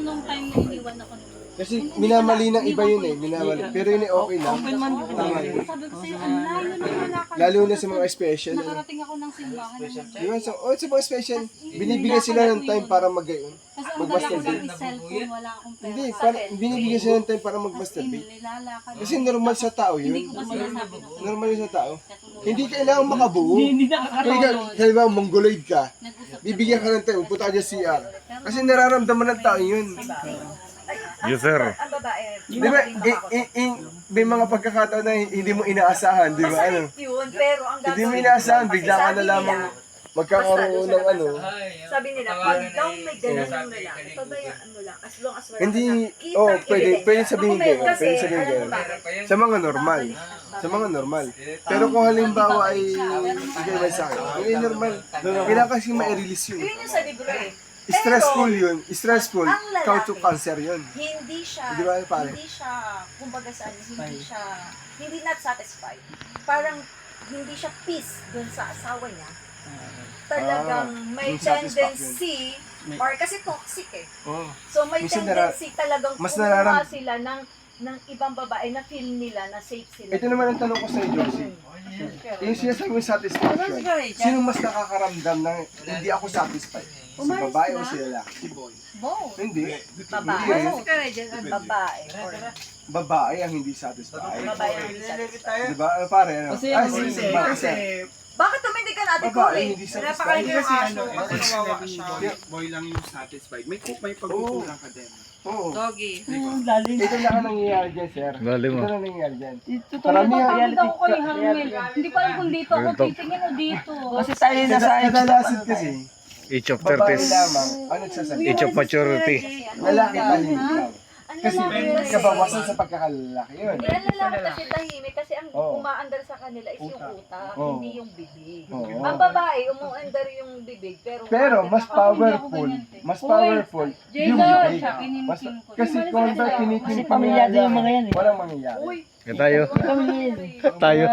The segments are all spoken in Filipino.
nung time na iniwan ako. Kasi minamali ng iba yun eh, minamali. Pero yun eh okay lang. Tama yun. Sabi ko sa'yo, ang layo na nalakad. Lalo na sa mga special. Nakarating ako ng simbahan. Di ba? Sa mga special, binibigyan sila ng time para mag-gayon. Kasi ang dala ko lang is cellphone, wala akong pera. Hindi, binibigyan sila ng time para mag-masturbate. Nilalakad. Kasi normal sa tao yun. Hindi ko pa sinasabi na. Normal yun sa tao. Hindi kailangan makabuo. Kaya ba, mongoloid ka, bibigyan ka ng time, punta ka dyan CR. Kasi nararamdaman ng tao yun. Yes, sir. Ang babae. Di ba, may mga pagkakataon na hindi mo inaasahan, di ba? Ano? Masakit yun, pero ang Hindi mo gagawin inaasahan, kasi bigla ka sabi na lamang nila, magkakaroon ng ano. Sabi nila, pag daw may ganun yung lalaki, pabayaan mo lang, as long as wala Hindi, kita, oh, pwede sabihin kayo, Kasi, pwede sabihin alam kayo. mo bakit? Sa mga normal. Sa mga normal. Pero kung halimbawa ay sige ba sa akin, hindi normal. Kailangan kasi ma-release yun. Yun yung sa libro eh. Stressful yun. Stressful. ang lalaki, Count to cancer yun. Hindi siya, Di ba, pare? hindi siya, kumbaga saan, hindi not satisfied. Parang hindi siya peace dun sa asawa niya. Talagang may yung satisfaction. tendency, or kasi toxic eh. Oh. So may Minsan tendency talagang mas kumuha sila ng ibang babae na feel nila na safe sila. Ito naman ang tanong ko sa iyo, Josie. Yung sinasabi mo satisfaction, sino mas nakakaramdam na hindi ako satisfied? Si babae o si lalaki? Si boy. Both. Hindi. Babae. Hindi. Babae. Babae ang hindi satisfied. Babae ang hindi satisfied. Di ba? Ano pare? Ano? Ay, Kasi, Bakit tumindi ka natin ko babae eh? hindi satisfied. kasi ano, kasi kawawa siya, boy lang yung satisfied. May pagkukulang ka din. Oo. Doggy. Ito lang ang nangyayari dyan, sir. Lalim Ito mo. lang ang nangyayari dyan. Tatawid ako kay Harmel. Hindi ko alam kung dito ako titingin o dito. Kasi tayo nasa Kadalasan kasi, Each of babae 30s. lamang, ano nagsasalita? Each of maturity. Lalaki tahimik lang. Ang Kasi lalaki kabawasan sa pagkakalalaki yun. Hindi, ang lalaki kasi tahimik kasi ang Oo. umaandar sa kanila is yung utak, Oo. hindi yung bibig. Oo. Ang babae, umuandar yung bibig, pero Pero umaandar mas sa powerful, mas powerful yung bibig. Mas, kasi kung ba kinikinig mo pamilyado yung mga yan eh. walang mangyayari. Uy, Yan tayo. Kami yan eh. Tayo.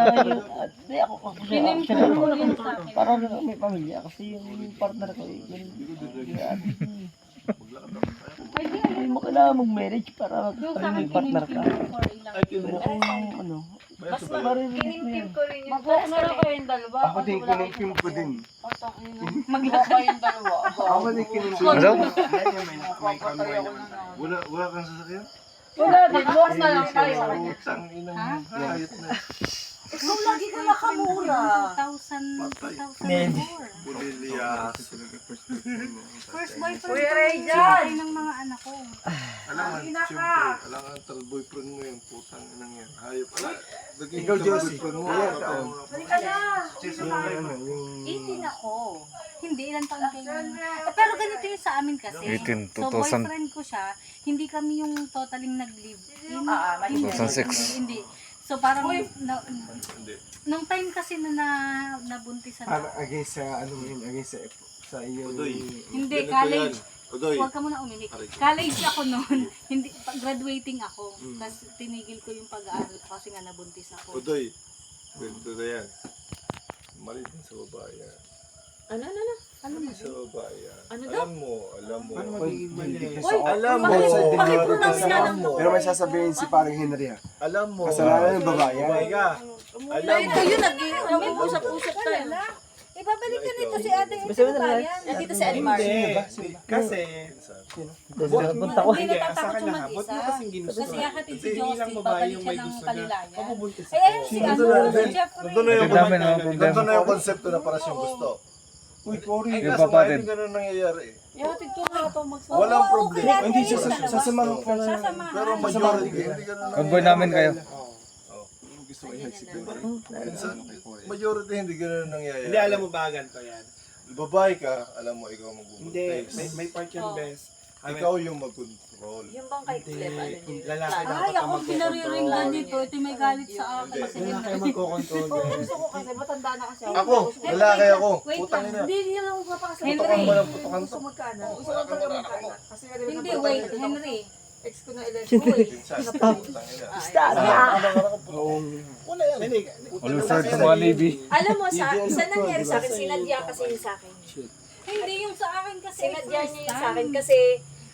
Hindi ako parang may pamilya kasi yung partner ko eh. Hindi mo kailangan mag-marriage para may partner ka. Mukhang ano. mas Marinig mo kinimkim yan. ko rin yung Mag-uunara kayong dalawa. Ako din kinimkim ko din. Maglakad kayong dalawa. Ako din kinimkim. Ano? Wala kang sasakyan? Wala din, bukas na lang tayo. Utang inang hayop na. Ikaw lagi ka nakamura. 2004. Bulilia. First boyfriend Kuya ko Ray yun. dyan. Sabi ng mga anak ko. Alangan, siyempre. Alangan, boyfriend mo yung putang inang yan. Hayop. Ikaw, Josie. Boyfriend mo. Ilan taon? Halika na. Yung 18 ako. Hindi, ilang taon kayo. Pero ganito yung sa amin kasi. 18, So 2000. boyfriend ko siya, hindi kami yung totaling nag-live. Hindi. 2006. Hindi. So parang, nung time kasi nabuntisan para ako. against sa ano yun, against sa iyo. Udoy. Hindi, Ganito college. yan. Udoy. Huwag ka muna uminig. College ako noon. Hindi, graduating ako. Tapos tinigil ko yung pag-aaral ko kasi nga nabuntis ako. Udoy. Ganito na yan. Mali din sa babae yan. Ano? Sa babae yan. Ano daw? Alam mo. Alam mo, Pakipronounce nga lang mo. pero may sasabihin si parang Henry ha. Alam mo. Kasalanan ng babae yan. Babae ka. Alam mo. Ito yun, nag-usap-usap tayo. Ibabalik ka nito si ate. Nandito si Edmar. Hindi. Kasi, Punta ko. Hindi natatakot yung Ba't mag-isa. mo kasing ginusto? Kasi yakatid si Hindi lang Josie, babae babalik yung siya may ng gusto na. kalilayan. Pabubuntis Eh, ako. si si Jeffrey. Nandun na yung Ang dami na Nandun na yung konsepto na para siyang gusto. Uy, Cory. Ay, Yung kaso nga, papatid. hindi ganun nangyayari eh. Yakatid ko nga ito magsasabi. Walang problema. Hindi, sasamahan ko na. Sasamahan. Pero majority, hindi ganun Convoy namin kayo. Gusto ko i-exit. Minsan, majority hindi ganun nangyayari. Hindi, alam mo ba ganito yan? Babae ka, alam mo ikaw Hindi, magbubuntis. may part yan, best. Ikaw yung mag-control. Yung bang kay Clef, ano Hindi, yun? lalaki Ay, dapat ako pinariringgan dito. Ito may galit sa akin. Kasi Kailangan kayo magkocontrol. Gusto ko kasi, matanda na kasi Ako, lalaki ako. Wait Putang lang. ina. Hindi niya lang ako papakasal. Putokan mo ng putokan to. Gusto magkaanak. Gusto ko talaga magkaanak. Kasi nga Hindi, wait, Henry. ex ko na 11. Uy, Pinsan, putang ina. Una yan. Hindi. All referred to mga Navy. alam mo, isa nangyari sa akin, sinadya kasi yun sa akin. Hindi, yung sa akin kasi. Sinadya first niya yun sa time. akin kasi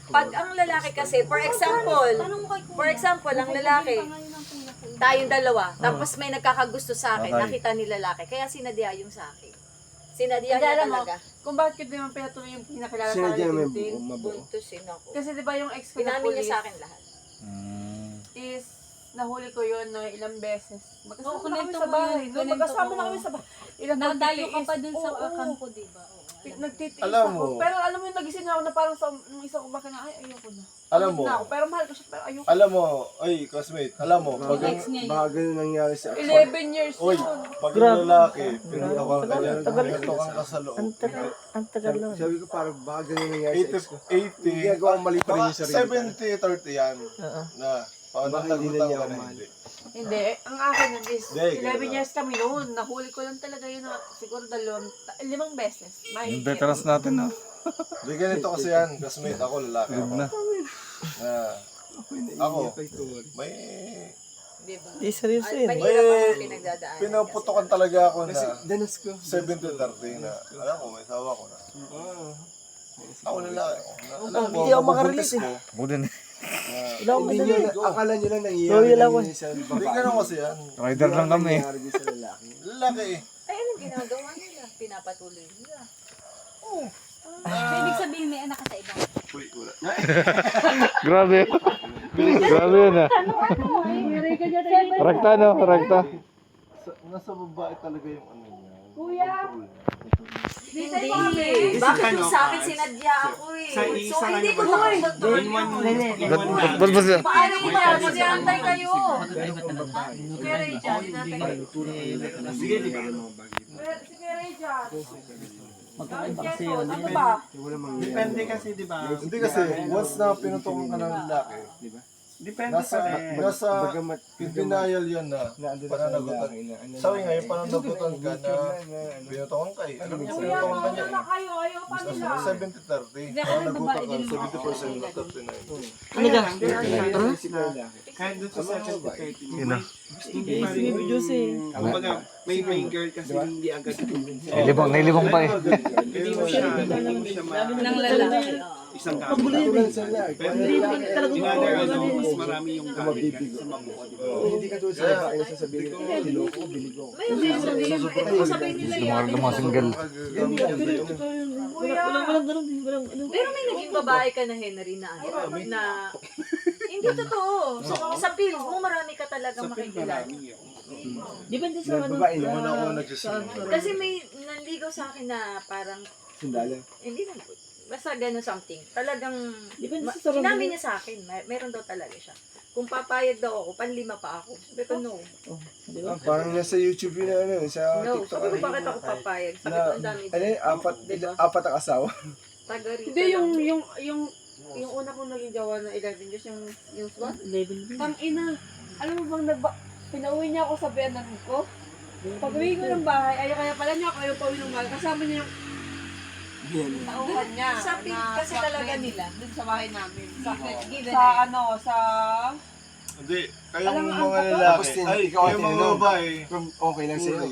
Pag ang lalaki kasi, for example, ang lalaki, tayong dalawa, tapos may nagkakagusto sa akin, nakita ni lalaki, kaya sinadya yung sa akin. Sinadya niya Alam mo, talaga. kung bakit ko naman pinatuloy yung pinakilala sa Sinadya akin naman ni mabuo. Buntusin ako. Kasi di ba yung ex ko na Pinamin niya police sa akin lahat. is nahuli ko yun na ilang beses. Magkasama Oo, na kami kunento sa mo bahay. yun, No, kunento magkasama ko. na kami sa bahay. Ilang Nadayo ka pa pagtitiis. dun sa Oo, kampo, di ba? Oo. Nagtitiis Alam ako. mo. Pero alam mo yung nagising ako na parang sa nung isang kumaka na, ay, ayoko na. Alam mo. Na ako. Pero mahal ko siya, pero ayoko. Alam mo, ay, classmate, alam mo, pag Ex niya yun. Baka ganun nangyari sa 11 years Uy, yun. pag yung lalaki, pinito ka kanya, Tagal. pinito kang ka sa loob. Ang tagal lang. Sabi ko parang baka ganun nangyari sa ex ko. 80, Ginagawa ang mali pa rin baka yung sarili. 70-30 yan. Na, paano Baka hindi na nagutan niya ka na mahal. hindi. Hindi, ang akin na is, Hindi, 11 ganun. years kami noon. Nahuli ko lang talaga yun na siguro 5 beses. Yung veterans natin, no? Hindi ganito kasi yan, classmate, ako lalaki ako. Na, ako, may, Di seryoso yun. Mahirap ako pinagdadaan. pinuputokan talaga ako na Danas ko. 70-30 na, alam ko, may sawa ko na. Ako lalaki ako. Alam mo, Hindi ako mabubuntis makarelate eh. mo. Ako din eh. Wala akong Hindi nyo, madali. akala nyo lang Loyal nangyayari ako. lang yun sa Hindi babae. ganun kasi yan. Rider lang kami. Nangyayari din sa lalaki. Lalaki eh. Ay, anong ginagawa nila? Pinapatuloy nila. So, ibig sabihin may anak ka sa iba. Grabe. Grabe yun ah. Rekta, no? Rekta. Nasa babae talaga yung ano niya. Kuya! Hindi. Bakit yung sa akin sinadya ako eh. Sa So, isa hindi ko ano, na in one Ba't ba siya? Paano ko ba? Nagsiyantay kayo. Kuya Rachel, hinatay kayo. Sige, di ba? Si Kuya Rachel. Magkakaiba kasi yun. Ano ba? Depende kasi, di ba? Hindi kasi, once na pinutukan ka ng lalaki, Depende nasa, pa rin. nasa Bagamat denial yun na naandun na sa pananagutan. lalaki. Sabi nga, yung pananagutan ka na pinutukan ka eh. Alam niya, Kuya, pinutukan ka niya mawala na kayo. Ayaw pa eh. nila. 70-30. Pananagutan ka, 70% na 39. Ano ka? Kahit doon sa 70-30, Yun na. hindi pa rin Sige, Diyos eh. kumbaga, may girl kasi hindi agad Nailibong pa eh. hindi mo siya Ng lalaki. isang tao. Pero in other ano, mas marami yung gamit ka sa mabuo. di ba? Hindi ka tulad sa babae na sasabihin, niloko, biligo. Sabi nila Yung mga single. Walang ganun. Walang ano. Pero may naging babae ka na Henry na ano, na hindi totoo. Sa film mo marami ka talagang makikilala. Depende sa ano. Babae Naman na. ako nagsisimula. Kasi may nanligaw sa akin na parang, Sundala. hindi na, basta gano'n something. Talagang, Depende ma- sa sarap sinabi mo. niya sa akin, meron daw talaga siya. Kung papayag daw ako, panlima pa ako. Sabi ko, no. Di ba? Parang nasa YouTube yun ano, sa No, TikTok. sabi ko, bakit ako papayag? Sabi ko, ang dami. Ano yun, Diba? apat ang asawa. Taga rito Hindi, lang. yung una kong naging jawa na 11 years, yung SWAT. 11. Tang ina, alam mo bang pinauwi niya ako sa Vietnam ko? Pag uwi ko ng bahay, kaya pala niya ako yung pauwi ng bahay. Kasama niya yung tauhan niya. Sa film kasi talaga nila. Dun sa bahay namin. Given Sa ano, sa... Hindi, kayong Alam mo, mga ang lalaki, tapos ay, ikaw kayong ang mga tinanong. babae, Okay lang sa'yo.